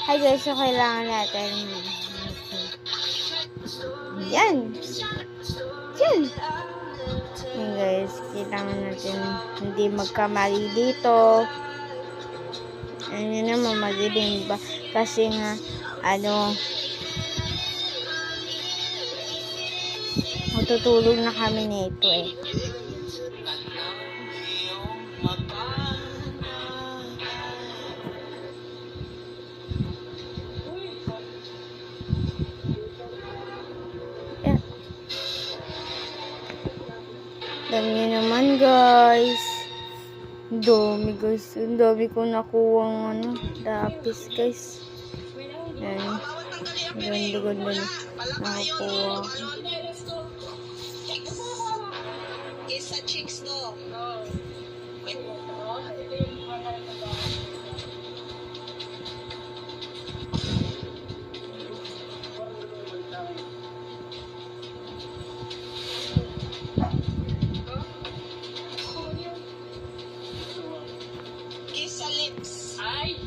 Hi guys, so kailangan natin yan. Yan guys, kailangan natin hindi magkamali dito. Ayun naman, madilim ba? Kasi nga, matutulog na kami nito eh. Yeah. Alam niyo naman guys. Ang dami ko nakuha lapis guys. Yan. Ganda nakakuha. Isa chicks to. Kiss sa lips. Ay,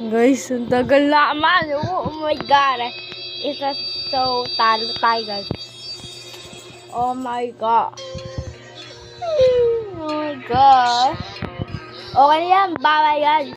guys, ang tagal naman. Oh my god. It's so talo tayo guys. Oh my god. Oh my god. Okay yan. Bye-bye guys.